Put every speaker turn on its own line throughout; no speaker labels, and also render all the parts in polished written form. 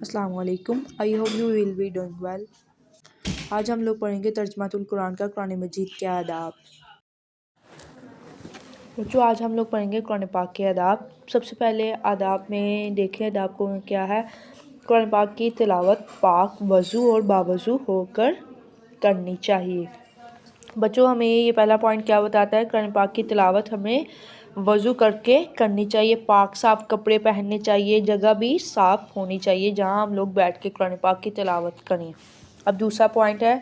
السلام علیکم. I hope you will be doing well. آج ہم لوگ پڑھیں گے ترجمۃ القرآن کا قرآن مجید کے آداب. بچوں آج ہم لوگ پڑھیں گے قرآن پاک کے آداب. سب سے پہلے آداب میں دیکھیں آداب کو کیا ہے. قرآن پاک کی تلاوت پاک وضو اور باوضو ہو کر کرنی چاہیے. بچوں ہمیں یہ پہلا پوائنٹ کیا بتاتا ہے، قرآن پاک کی تلاوت ہمیں وضو کر کے کرنی چاہیے، پاک صاف کپڑے پہننے چاہیے، جگہ بھی صاف ہونی چاہیے جہاں ہم لوگ بیٹھ کے قرآن پاک کی تلاوت کریں. اب دوسرا پوائنٹ ہے،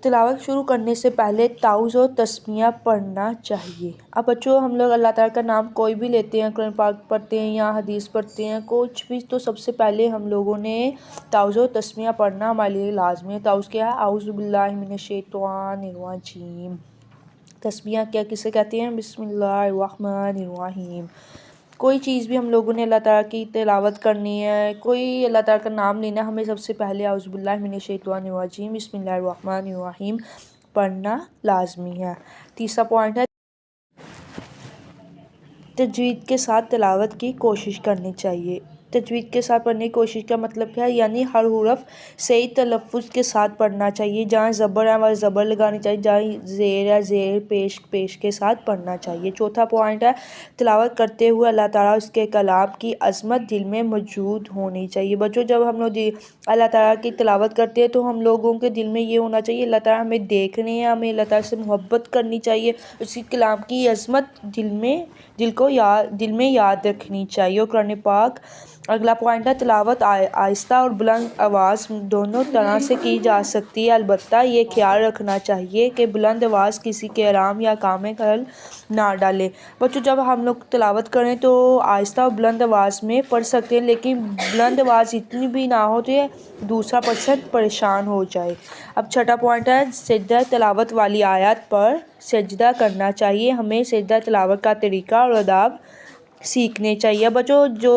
تلاوت شروع کرنے سے پہلے تعوذ و تسمیہ پڑھنا چاہیے. اب بچوں ہم لوگ اللہ تعالیٰ کا نام کوئی بھی لیتے ہیں، قرآن پاک پڑھتے ہیں یا حدیث پڑھتے ہیں، کچھ بھی، تو سب سے پہلے ہم لوگوں نے تعوذ و تسمیہ پڑھنا ہمارے لیے لازمی ہے. تعوذ کیا ہے؟ اعوذ باللہ من الشیطان الرجیم. تسمیہ کیا کسے کہتے ہیں؟ بسم اللہ الرحمن الرحیم. کوئی چیز بھی ہم لوگوں نے اللہ تعالیٰ کی تلاوت کرنی ہے، کوئی اللہ تعالیٰ کا نام لینا، ہمیں سب سے پہلے اعوذ باللہ من الشیطان الرجیم بسم اللہ الرحمن الرحیم پڑھنا لازمی ہے. تیسرا پوائنٹ ہے، تجوید کے ساتھ تلاوت کی کوشش کرنی چاہیے. تجوید کے ساتھ پڑھنے کی کوشش کا مطلب کیا ہے؟ یعنی ہر حرف صحیح تلفظ کے ساتھ پڑھنا چاہیے. جہاں زبر ہے وہاں زبر لگانی چاہیے، جہاں زیر ہے زیر پیش کے ساتھ پڑھنا چاہیے. چوتھا پوائنٹ ہے، تلاوت کرتے ہوئے اللہ تعالیٰ اس کے کلام کی عظمت دل میں موجود ہونی چاہیے. بچوں جب ہم لوگ اللہ تعالیٰ کی تلاوت کرتے ہیں تو ہم لوگوں کے دل میں یہ ہونا چاہیے، اللہ تعالیٰ ہمیں دیکھ رہے ہیں، ہمیں اللہ تعالیٰ سے محبت کرنی چاہیے، اس کی کلام کی عظمت دل میں یاد رکھنی چاہیے. اور قرآن پاک اگلا پوائنٹ ہے، تلاوت آہستہ اور بلند آواز دونوں طرح سے کی جا سکتی ہے، البتہ یہ خیال رکھنا چاہیے کہ بلند آواز کسی کے آرام یا کام میں خلل نہ ڈالے. بچوں جب ہم لوگ تلاوت کریں تو آہستہ اور بلند آواز میں پڑھ سکتے ہیں، لیکن بلند آواز اتنی بھی نہ ہو کہ دوسرا پرسن پریشان ہو جائے. اب چھٹا پوائنٹ ہے، سجدہ تلاوت والی آیات پر سجدہ کرنا چاہیے. ہمیں سجدہ تلاوت کا طریقہ اور آداب سیکھنے چاہیے. بچوں جو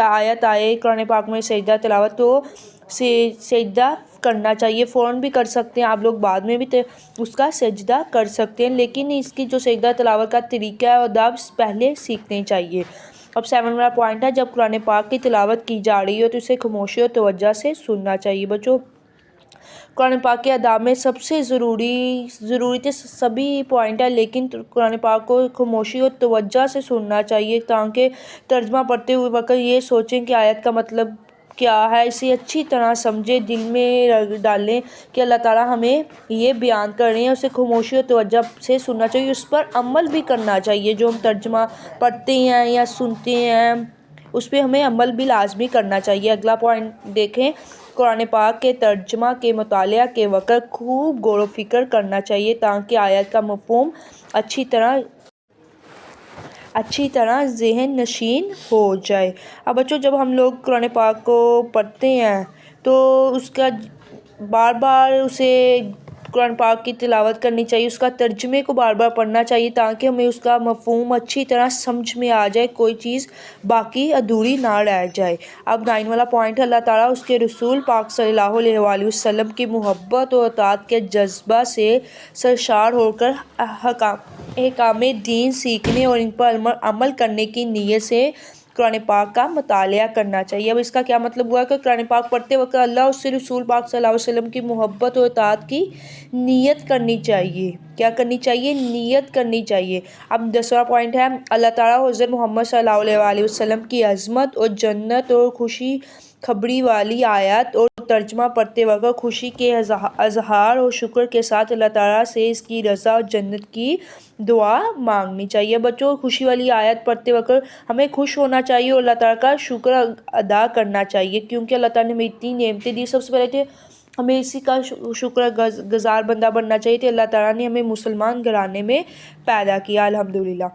آیت آئے قرآن پاک میں سجدہ تلاوت، تو سجدہ کرنا چاہیے. فوراً بھی کر سکتے ہیں آپ لوگ، بعد میں بھی اس کا سجدہ کر سکتے ہیں، لیکن اس کی جو سجدہ تلاوت کا طریقہ ہے اور آداب پہلے سیکھنے چاہیے. اب 7 والا پوائنٹ ہے، جب قرآن پاک کی تلاوت کی جا رہی ہو تو اسے خاموشی اور توجہ سے سننا چاہیے. بچوں قرآن پاک کے آداب میں سب سے ضروری تو سبھی پوائنٹ ہے، لیکن قرآن پاک کو خاموشی اور توجہ سے سننا چاہیے تاکہ ترجمہ پڑھتے ہوئے وقت یہ سوچیں کہ آیت کا مطلب کیا ہے، اسے اچھی طرح سمجھیں، دل میں ڈالیں کہ اللہ تعالیٰ ہمیں یہ بیان کر رہے ہیں. اسے خاموشی اور توجہ سے سننا چاہیے، اس پر عمل بھی کرنا چاہیے. جو ہم ترجمہ پڑھتے ہیں یا سنتے ہیں اس پہ ہمیں عمل بھی لازمی کرنا چاہیے. اگلا پوائنٹ دیکھیں، قرآن پاک کے ترجمہ کے مطالعہ کے وقت خوب غور و فکر کرنا چاہیے تاکہ آیت کا مفہوم اچھی طرح ذہن نشین ہو جائے. اب بچوں جب ہم لوگ قرآن پاک کو پڑھتے ہیں تو اس کا بار بار اسے قرآن پاک کی تلاوت کرنی چاہیے، اس کا ترجمے کو بار بار پڑھنا چاہیے تاکہ ہمیں اس کا مفہوم اچھی طرح سمجھ میں آ جائے، کوئی چیز باقی ادھوری نہ رہ جائے. اب 9 والا پوائنٹ ہے، اللہ تعالیٰ اس کے رسول پاک صلی اللہ علیہ وآلہ وسلم کی محبت اور اطاعت کے جذبہ سے سرشار ہو کر احکام دین سیکھنے اور ان پر عمل کرنے کی نیت سے قرآن پاک کا مطالعہ کرنا چاہیے. اب اس کا کیا مطلب ہوا کہ قرآن پاک پڑھتے وقت اللہ اس سے رسول پاک صلی اللہ علیہ وسلم کی محبت اور اطاعت کی نیت کرنی چاہیے. کیا کرنی چاہیے؟ نیت کرنی چاہیے. اب 10واں پوائنٹ ہے، اللہ تعالیٰ حضرت محمد صلی اللہ علیہ وآلہ وسلم کی عظمت اور جنت اور خوشی خبری والی آیات اور ترجمہ پڑھتے وقت خوشی کے اظہار اور شکر کے ساتھ اللہ تعالیٰ سے اس کی رضا اور جنت کی دعا مانگنی چاہیے. بچوں خوشی والی آیت پڑھتے وقت ہمیں خوش ہونا چاہیے اور اللہ تعالیٰ کا شکر ادا کرنا چاہیے، کیونکہ اللہ تعالیٰ نے ہمیں اتنی نعمتیں دی. سب سے پہلے ہمیں اسی کا شکر گزار بندہ بننا چاہیے کہ اللہ تعالیٰ نے ہمیں مسلمان گھرانے میں پیدا کیا، الحمدللہ.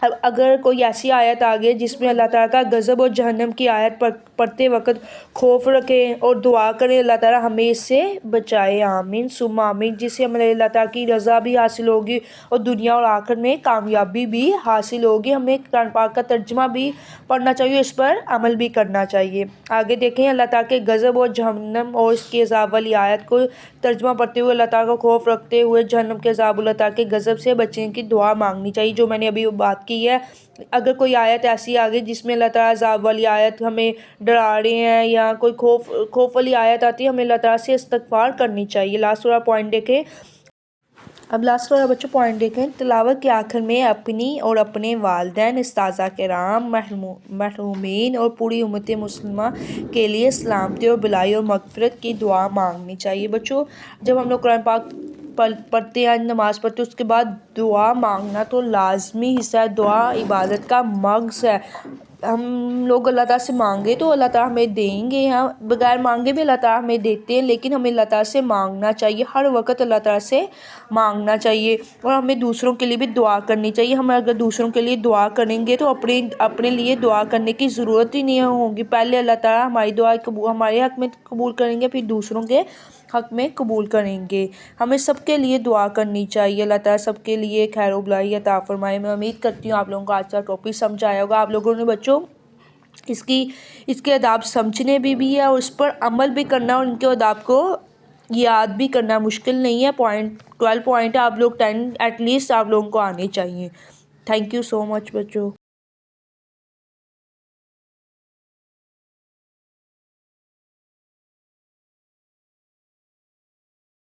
اب اگر کوئی ایسی آیت آ گئی جس میں اللہ تعالیٰ کا غضب اور جہنم کی آیت پڑھتے وقت خوف رکھیں اور دعا کریں اللہ تعالیٰ ہمیں اس سے بچائے، آمین ثم آمین، جس سے ہمیں اللہ تعالیٰ کی رضا بھی حاصل ہوگی اور دنیا اور آخرت میں کامیابی بھی حاصل ہوگی. ہمیں قرآن پاک کا ترجمہ بھی پڑھنا چاہیے، اس پر عمل بھی کرنا چاہیے. آگے دیکھیں، اللہ تعالیٰ کے غضب اور جہنم اور اس کے عذاب والی آیت کو ترجمہ پڑھتے ہوئے اللہ تعالیٰ کا خوف رکھتے ہوئے جہنم کے عذاب، اللہ تعالیٰ کے غضب سے بچنے کی دعا مانگنی چاہیے. جو میں نے ابھی بات کی کی ہے۔ اگر کوئی آیت ایسی آ گئی جس میں اللہ تعالیٰ عذاب والی آیت ہمیں ڈرا رہے ہیں یا کوئی خوف والی آیت آتی ہے، ہمیں اللہ تعالیٰ سے استغفار کرنی چاہیے۔ لاسٹ والا پوائنٹ دیکھیں، اب لاسٹ والا بچوں پوائنٹ دیکھیں، تلاوت کے آخر میں اپنی اور اپنے والدین، اساتذہ کرام، محرومین اور پوری امت مسلمہ کے لیے سلامتی اور بھلائی اور مغفرت کی دعا مانگنی چاہیے۔ بچوں جب ہم لوگ قرآن پاک پڑھتے ہیں، نماز پڑھتے ہیں، اس کے بعد دعا مانگنا تو لازمی حصہ ہے۔ دعا عبادت کا مغز ہے۔ ہم لوگ اللہ تعالیٰ سے مانگے تو اللہ تعالیٰ ہمیں دیں گے، ہاں بغیر مانگے بھی اللہ تعالیٰ ہمیں دیتے ہیں، لیکن ہمیں اللہ تعالیٰ سے مانگنا چاہیے، ہر وقت اللہ تعالیٰ سے مانگنا چاہیے، اور ہمیں دوسروں کے لیے بھی دعا کرنی چاہیے۔ ہم اگر دوسروں کے لیے دعا کریں گے تو اپنے لیے دعا کرنے کی ضرورت ہی نہیں ہوگی۔ پہلے اللہ تعالیٰ ہماری دعا ہمارے حق میں قبول کریں گے، پھر دوسروں کے حق میں قبول کریں گے۔ ہمیں سب کے لیے دعا کرنی چاہیے، اللہ تعالیٰ سب کے لیے خیر و بھلائی عطا فرمائے۔ میں امید کرتی ہوں آپ لوگوں کو آج کا ٹاپک سمجھ آیا ہوگا۔ آپ لوگوں نے بچوں اس کے آداب سمجھنے بھی ہے اور اس پر عمل بھی کرنا، اور ان کے آداب کو یاد بھی کرنا مشکل نہیں ہے۔ 12 پوائنٹ آپ لوگ 10 ایٹ لیسٹ آپ لوگوں کو آنے چاہیے۔ تھینک یو سو مچ بچوں۔